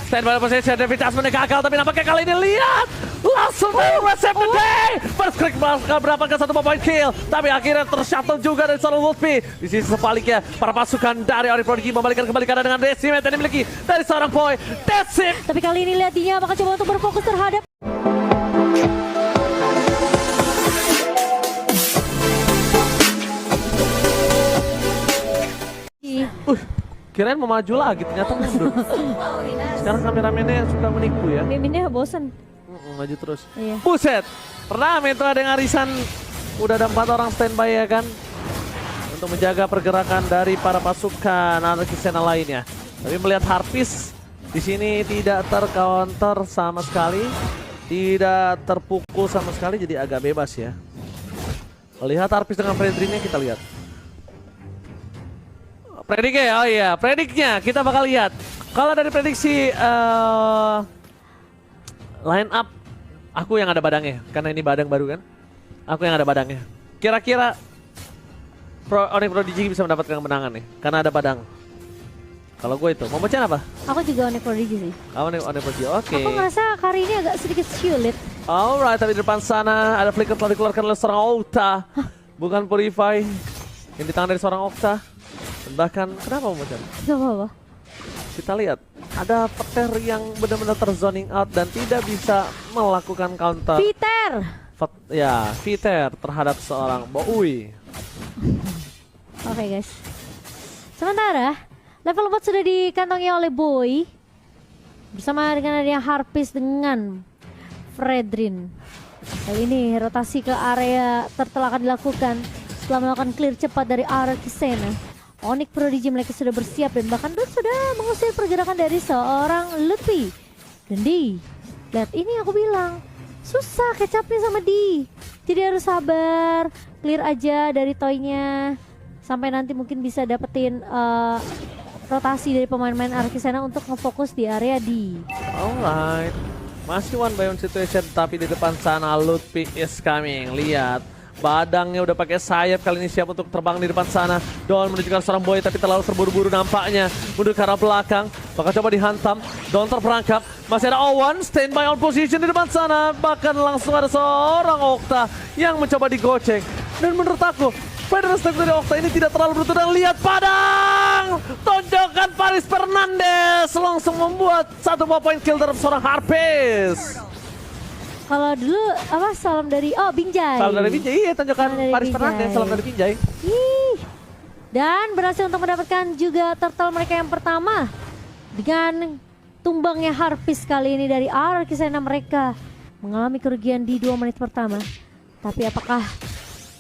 Stand by position, David Jasmine gagal, tapi nampaknya kali ini lihat langsung dari Recep the Day. First click mendapatkan 1 point kill, tapi akhirnya tershuttle juga dari seorang Lutfi. Di sisi sebaliknya, para pasukan dari Onyx Prodigy membalikkan kembali keadaan dengan Decimate yang dimiliki dari seorang Boy Decim. Tapi kali ini lihat dia bakal coba untuk berfokus terhadap Kirain mau maju lagi, ternyata mundur. Sekarang kameramennya suka menipu ya. miminnya bosen. Maju terus. Iya. Buset, Rame itu ada yang arisan. Udah ada 4 orang standby ya kan. Untuk menjaga pergerakan dari para pasukan Anarchisena lainnya. Tapi melihat Harpis di sini tidak tercounter sama sekali. Tidak terpukul sama sekali, jadi agak bebas ya. Melihat Harpis dengan Fredrinnya kita lihat. Prediknya, oh iya, prediknya kita bakal lihat. Kalau dari prediksi line up, aku yang ada badangnya, karena ini badang baru kan. Aku yang ada badangnya. Kira-kira Onyx Prodigy bisa mendapatkan kemenangan nih, karena ada badang. Kalau gue itu, mau bacain apa? Aku juga Onyx Prodigy sih. Onyx Prodigy, oke. Aku ngerasa kali ini agak sedikit sulit. Alright, tapi di depan sana ada flicker telah dikeluarkan oleh seorang Okta. Bukan Purify, yang di tangan dari seorang Okta. Bahkan, kenapa mau bacain? Gak apa-apa. Kita lihat, ada Peter yang benar-benar terzoning out dan tidak bisa melakukan counter. Peter! Ya, Peter terhadap seorang Boui. Oke guys. Sementara, level 4 sudah dikantongi oleh Boy. Bersama dengan adanya Harpis dengan Fredrin. Kali ini rotasi ke area turtle akan dilakukan setelah melakukan clear cepat dari Anarchisena. Onyx Prodigy mereka sudah bersiap dan bahkan sudah mengusir pergerakan dari seorang Lutfi. Dan Di, lihat ini aku bilang, susah kecapnya sama Di. Jadi harus sabar, clear aja dari toynya. Sampai nanti mungkin bisa dapetin rotasi dari pemain-pemain Anarchisena untuk ngefokus di area Di. Alright, masih one by one situation tapi di depan sana Lutfi is coming. Lihat. Badangnya udah pakai sayap, kali ini siap untuk terbang di depan sana. Don menuju ke seorang Boy tapi terlalu terburu-buru nampaknya. Mundur ke arah belakang, bakal coba dihantam. Don terperangkap, masih ada Owen standby on position di depan sana. Bahkan langsung ada seorang Okta yang mencoba digoceng. Dan menurut aku, Federal Stack dari Okta ini tidak terlalu beruntung. Dan lihat Padang! Tonjokan Paris Fernandes langsung membuat 1 point kill terhadap seorang Harpis. Kalau dulu apa salam dari Binjai. Salam dari Binjai, iya tonjokan Paris Fernandes, salam dari Binjai. Dan berhasil untuk mendapatkan juga turtle mereka yang pertama. Dengan tumbangnya Harpis kali ini dari Anarchisena mereka mengalami kerugian di 2 menit pertama. Tapi apakah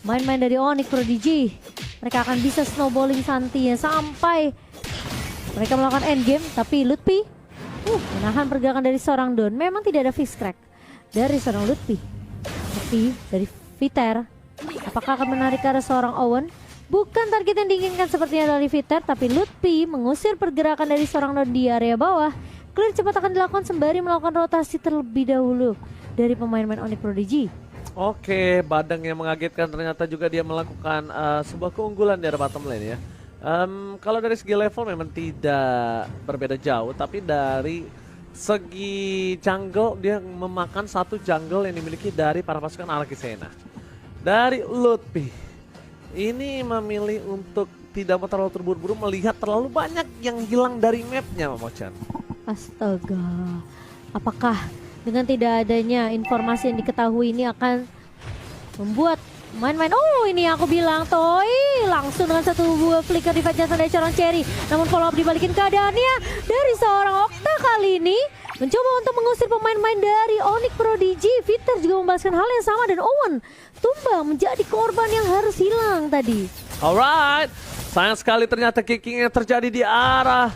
main-main dari Onyx Prodigy mereka akan bisa snowballing santinya sampai mereka melakukan endgame. Tapi Lutfi menahan pergerakan dari seorang Don. Memang tidak ada fix crack dari seorang Lutfi. Tapi dari Viter, apakah akan menarik ke arah seorang Owen? Bukan target yang diinginkan sepertinya dari Viter, tapi Lutfi mengusir pergerakan dari seorang Don di area bawah. Clear cepat akan dilakukan sembari melakukan rotasi terlebih dahulu dari pemain-pemain Onyx Prodigy. Oke, Badang yang mengagetkan ternyata juga dia melakukan sebuah keunggulan di area bottom lane ya. Kalau dari segi level memang tidak berbeda jauh, tapi dari segi jungle dia memakan 1 jungle yang dimiliki dari para pasukan Anarchisena. Dari Lutfi ini memilih untuk tidak mau terlalu terburu-buru melihat terlalu banyak yang hilang dari mapnya, Mamochan. Astaga, apakah dengan tidak adanya informasi yang diketahui ini akan membuat main-main, ini aku bilang Toy langsung dengan 1 buah flicker di Fajasan dari seorang Cherry. Namun follow up dibalikin keadaannya dari seorang Okta kali ini mencoba untuk mengusir pemain-pemain dari Onyx Prodigy. Viter juga membalaskan hal yang sama dan Owen tumbang menjadi korban yang harus hilang tadi. Alright, sayang sekali ternyata kicking yang terjadi di arah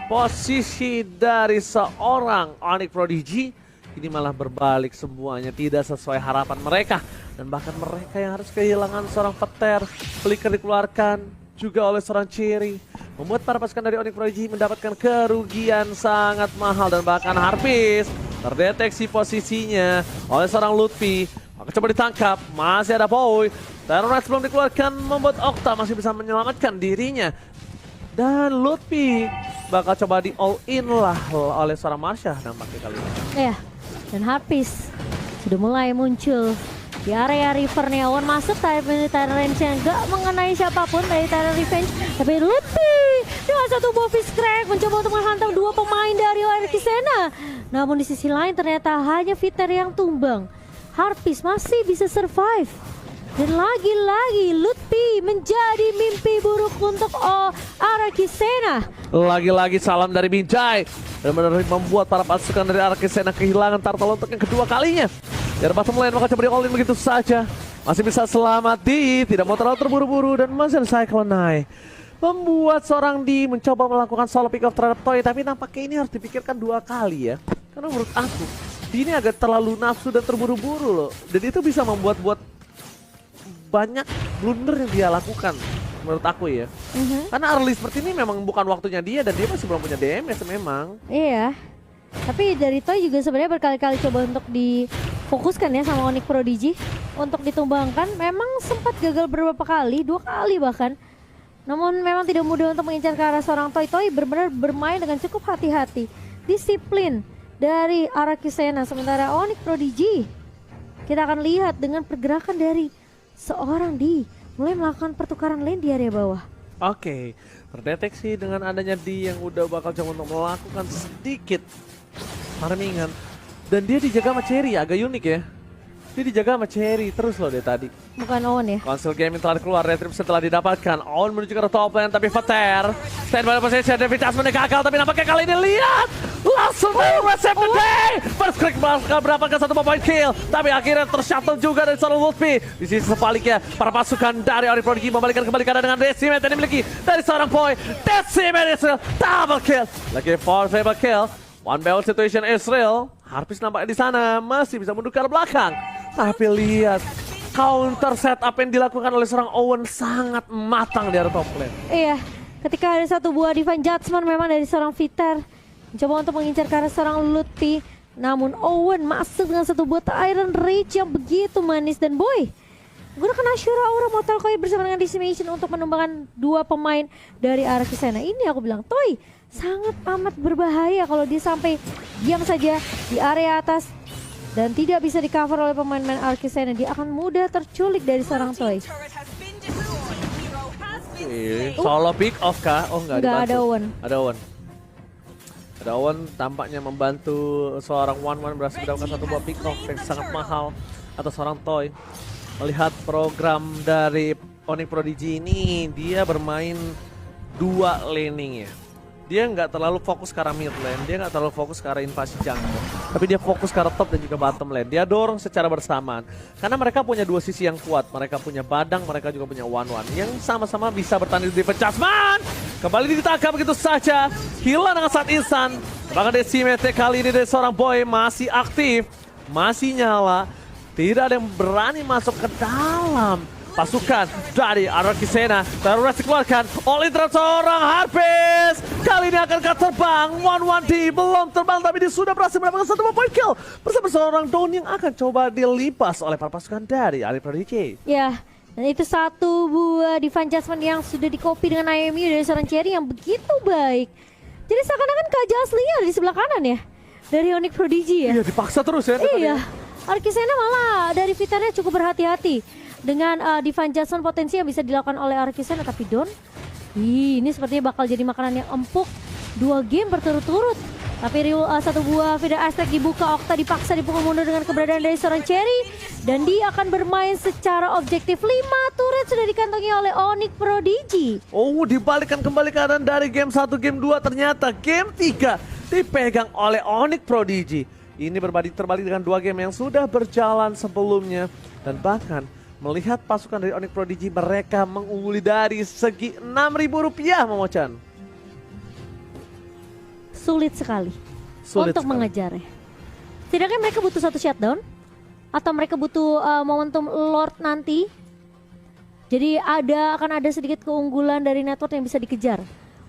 posisi dari seorang Onyx Prodigy. Ini malah berbalik semuanya, tidak sesuai harapan mereka. Dan bahkan mereka yang harus kehilangan seorang Peter. Flicker dikeluarkan juga oleh seorang Cherry. Membuat para pasukan dari Onyx Prodigy mendapatkan kerugian sangat mahal. Dan bahkan Harpis terdeteksi posisinya oleh seorang Lutfi. Maka coba ditangkap, masih ada Boy. Terrorize belum dikeluarkan, membuat Okta masih bisa menyelamatkan dirinya. Dan Lutfi bakal coba di all in lah oleh seorang Marsha nampaknya kali ini. Iya, dan Harpies sudah mulai muncul di area river nih. Awan masuk Tyrant range yang gak mengenai siapapun dari Tyrant Revenge. Tapi Lutfi dengan satu buah fish crack mencoba untuk menghantam dua pemain dari Arkisena. Namun di sisi lain ternyata hanya Viter yang tumbang. Harpies masih bisa survive. Dan lagi-lagi Lutfi menjadi mimpi buruk untuk Arkisena. Lagi-lagi salam dari Binjai. Benar-benar membuat para pasukan dari Arkisena kehilangan turtle untuk yang kedua kalinya. Dari bottom lane maka coba di all in begitu saja. Masih bisa selamat di, tidak mau terlalu terburu-buru dan masih ada Cyclone Eye. Membuat seorang di mencoba melakukan solo pick off terhadap Toy, tapi nampaknya ini harus dipikirkan dua kali ya. Karena menurut aku, di ini agak terlalu nafsu dan terburu-buru loh. Dan itu bisa membuat banyak blunder yang dia lakukan menurut aku ya. Karena early seperti ini memang bukan waktunya dia dan dia masih belum punya DMS memang. Iya. Tapi dari Toy juga sebenarnya berkali-kali coba untuk difokuskan ya sama Onyx Prodigy untuk ditumbangkan. Memang sempat gagal beberapa kali, 2 kali bahkan. Namun memang tidak mudah untuk mengincar ke arah seorang Toy. Toy benar-benar bermain dengan cukup hati-hati, disiplin dari Arkisena. Sementara Onyx Prodigy, kita akan lihat dengan pergerakan dari seorang di mulai melakukan pertukaran lane di area bawah. Oke, terdeteksi dengan adanya di yang udah bakal coba untuk melakukan sedikit farmingan. Dan dia dijaga sama Cherry, agak unik ya. Dia dijaga sama Cherry terus loh dia tadi. Bukan Owen ya. Console Gaming telah keluar, retrip setelah didapatkan. Owen menuju ke top lane tapi Vater stand by position, David Jasmine gagal tapi nampaknya kali ini lihat langsung dari Recep the Day. First click mendapatkan 1 point kill tapi akhirnya tershuttle juga dari seorang Lutfi. Di sisi sebaliknya para pasukan dari Onyx Prodigy membalikkan kembali keadaan dengan Decimate yang dimiliki dari seorang Boy. Decimate Israel double kill. Lagi 4 favor kill. One battle situation Israel. Harpies nampaknya di sana masih bisa mundur ke arah belakang. Tapi lihat counter setup yang dilakukan oleh seorang Owen sangat matang di area top lane. Iya, ketika ada satu buah Divine Judgment memang dari seorang Viter mencoba untuk mengincar ke arah seorang Lutfi. Namun Owen masuk dengan satu buah Iron Rage yang begitu manis. Dan Boy gunakan Ashura Aura Mortal Coil bersama dengan Decimation untuk menumbangkan 2 pemain dari Arkisena. Ini aku bilang Toy sangat amat berbahaya kalau dia sampai diam saja di area atas dan tidak bisa di cover oleh pemain-pemain Arkisena. Dia akan mudah terculik dari seorang Toy. Solo pick off kah? Oh enggak dibantu. Ada Owen. Ada Owen. Ada Owen tampaknya membantu seorang One berhasil mendapatkan 1 buah pick off yang sangat mahal atau seorang Toy. Melihat program dari Onyx Prodigy ini, dia bermain 2 laning ya. Dia nggak terlalu fokus ke arah mid lane, dia nggak terlalu fokus ke arah invasi jungle. Tapi dia fokus ke arah top dan juga bottom lane. Dia dorong secara bersamaan. Karena mereka punya 2 sisi yang kuat. Mereka punya Badang, mereka juga punya One yang sama-sama bisa bertanding di Divine Judgment. Kembali ditangkap begitu saja. Hilang dengan saat instan. Bahkan Decimate kali ini dari seorang Boy masih aktif. Masih nyala. Tidak ada yang berani masuk ke dalam pasukan dari Arkisena. Terus dikeluarkan oleh seorang Harpies. Kali ini akankah terbang? 1-1D belum terbang tapi dia sudah berhasil mendapatkan 1 point kill bersama seorang Dawn yang akan coba dilipas oleh para pasukan dari Onyx Prodigy. Ya, dan itu 1 buah Divine Judgment yang sudah di-copy dengan IMU dari seorang Cherry yang begitu baik. Jadi seakan-akan Kak Jaslinya ada di sebelah kanan ya dari Onyx Prodigy ya. Iya, dipaksa terus ya. Iya, Arkisena malah dari Viternya cukup berhati-hati dengan Divine Judgment potensi yang bisa dilakukan oleh Arkisena. Tapi Dawn, ini sepertinya bakal jadi makanan yang empuk 2 game berturut-turut. Tapi 1 buah Feeder Aztec dibuka, Okta dipaksa dipukul mundur dengan keberadaan dari seorang Cherry. Dan dia akan bermain secara objektif. 5 turret sudah dikantongi oleh Onyx Prodigy. Oh, dibalikkan kembali keadaan dari game 1, game 2. Ternyata game 3 dipegang oleh Onyx Prodigy. Ini terbalik dengan 2 game yang sudah berjalan sebelumnya. Dan bahkan melihat pasukan dari Onyx Prodigy, mereka mengungguli dari segi Rp6.000 Momochan. Sulit sekali Sulit untuk sekali mengejarnya. Tidaknya mereka butuh 1 shutdown atau mereka butuh momentum Lord nanti. Jadi akan ada sedikit keunggulan dari network yang bisa dikejar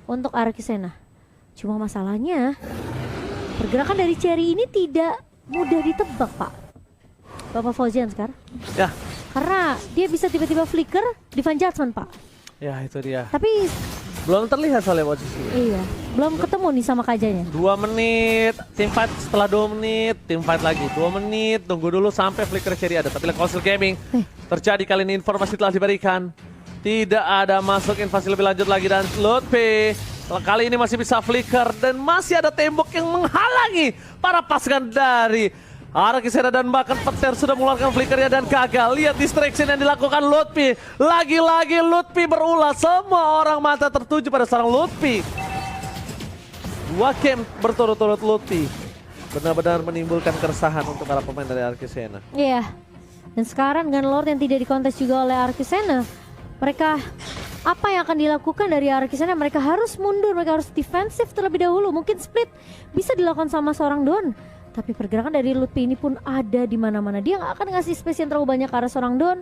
untuk Arkisena. Cuma masalahnya pergerakan dari Cherry ini tidak mudah ditebak, Pak. Bapak Fauzian sekarang. Ya. Karena dia bisa tiba-tiba flicker Divine Judgment, Pak. Ya, itu dia. Tapi Belum terlihat soalnya posisi. Iya, belum ketemu nih sama Kajanya. 2 menit, team fight setelah 2 menit, team fight lagi 2 menit, tunggu dulu sampai flicker cherry ada. Tapi lihat Council Gaming, terjadi kali ini informasi telah diberikan. Tidak ada masuk invasi lebih lanjut lagi dan Lutfi kali ini masih bisa flicker dan masih ada tembok yang menghalangi para pasukan dari Archisena dan bahkan Petir sudah mengeluarkan flickernya dan gagal. Lihat distraction yang dilakukan Lutfi. Lagi-lagi Lutfi berulah. Semua orang mata tertuju pada seorang Lutfi. 2 game berturut-turut Lutfi benar-benar menimbulkan keresahan untuk para pemain dari Archisena. Iya. Dan sekarang dengan Lord yang tidak dikontes juga oleh Archisena, mereka apa yang akan dilakukan dari Archisena? Mereka harus mundur, mereka harus defensif terlebih dahulu. Mungkin split bisa dilakukan sama seorang Don. Tapi pergerakan dari Lutfi ini pun ada di mana-mana. Dia nggak akan ngasih space yang terlalu banyak ke arah seorang Don.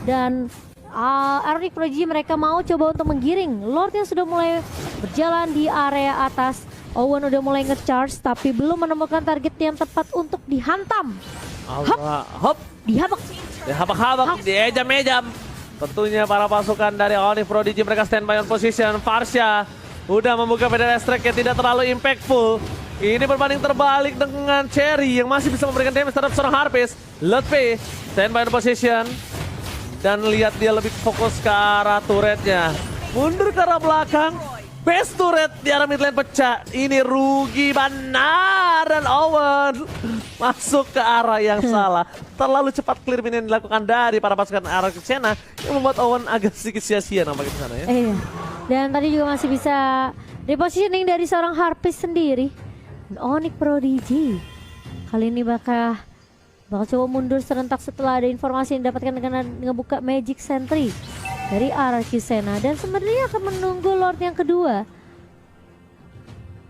Dan Arctic Prodigy mereka mau coba untuk menggiring. Lord yang sudah mulai berjalan di area atas. Owen udah mulai nge-charge tapi belum menemukan target yang tepat untuk dihantam. Allah, hop, dihabak-habak, diejam-ejam. Tentunya para pasukan dari Arctic Prodigy mereka standby on position. Farsha udah membuka PDS track yang tidak terlalu impactful. Ini berbanding terbalik dengan Cherry yang masih bisa memberikan damage terhadap seorang Harpist. Lutfi standby on position. Dan lihat dia lebih fokus ke arah turretnya. Mundur ke arah belakang. Base turret di arah mid lane pecah. Ini rugi benar. Dan Owen masuk ke arah yang salah. Terlalu cepat clear minion yang dilakukan dari para pasukan Archisena yang membuat Owen agak sedikit sia-sia nampaknya di sana ya. Iya. Dan tadi juga masih bisa repositioning dari seorang Harpist sendiri. Onyx Prodigy kali ini bakal coba mundur serentak setelah ada informasi yang didapatkan dengan ngebuka Magic Sentry dari Archisena dan sebenarnya akan menunggu Lord yang kedua.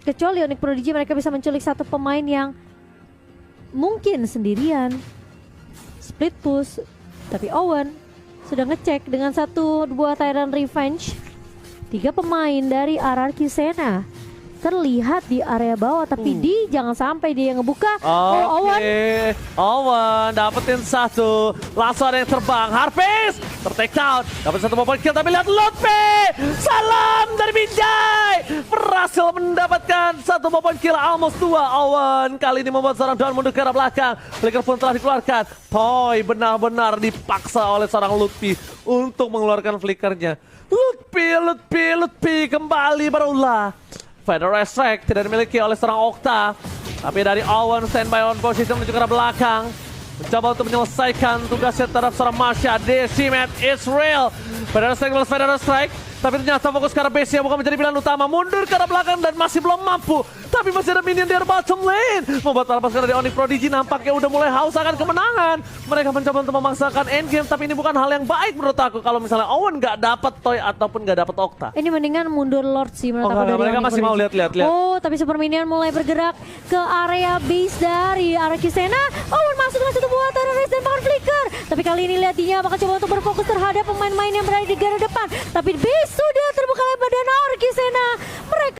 Kecuali Onyx Prodigy mereka bisa menculik satu pemain yang mungkin sendirian split push, tapi Owen sudah ngecek dengan 1-2 Tyrant Revenge. 3 pemain dari Archisena terlihat di area bawah tapi jangan sampai dia yang ngebuka. Owen dapetin 1, langsung ada yang terbang. Harpist ter-take out, dapat 1 point kill tapi lihat Lutfi, salam dari Binjai, berhasil mendapatkan 1 point kill, almost 2. Owen kali ini membuat seorang down mundur ke arah belakang. Flicker pun telah dikeluarkan. Toy benar-benar dipaksa oleh seorang Lutfi untuk mengeluarkan flickernya. Lutfi kembali berulah. Federal Strike tidak dimiliki oleh seorang Okta. Tapi dari Owen standby on position menuju ke arah belakang. Mencoba untuk menyelesaikan tugasnya terhadap seorang Marsha. Decimate Israel. Federal Strike. Tapi ternyata fokus ke arah base-nya bukan menjadi pilihan utama. Mundur ke arah belakang dan masih belum mampu. Tapi masih ada minion di arah bottom lane. Membuat para pasukan dari Onyx Prodigy nampaknya udah mulai haus akan kemenangan. Mereka mencoba untuk memaksakan endgame. Tapi ini bukan hal yang baik menurut aku. Kalau misalnya Owen nggak dapat Toy ataupun nggak dapat Okta. Ini mendingan mundur Lord sih menurut aku dari mereka Onyx masih mau Prodigy. lihat. Oh, tapi Super Minion mulai bergerak ke area base dari Archisena. Owen masuk dengan 1 buah terrorist dan bahkan flicker. Tapi kali ini lihat dia bakal coba untuk berfokus terhadap pemain-pemain yang berada di garda depan. Tapi base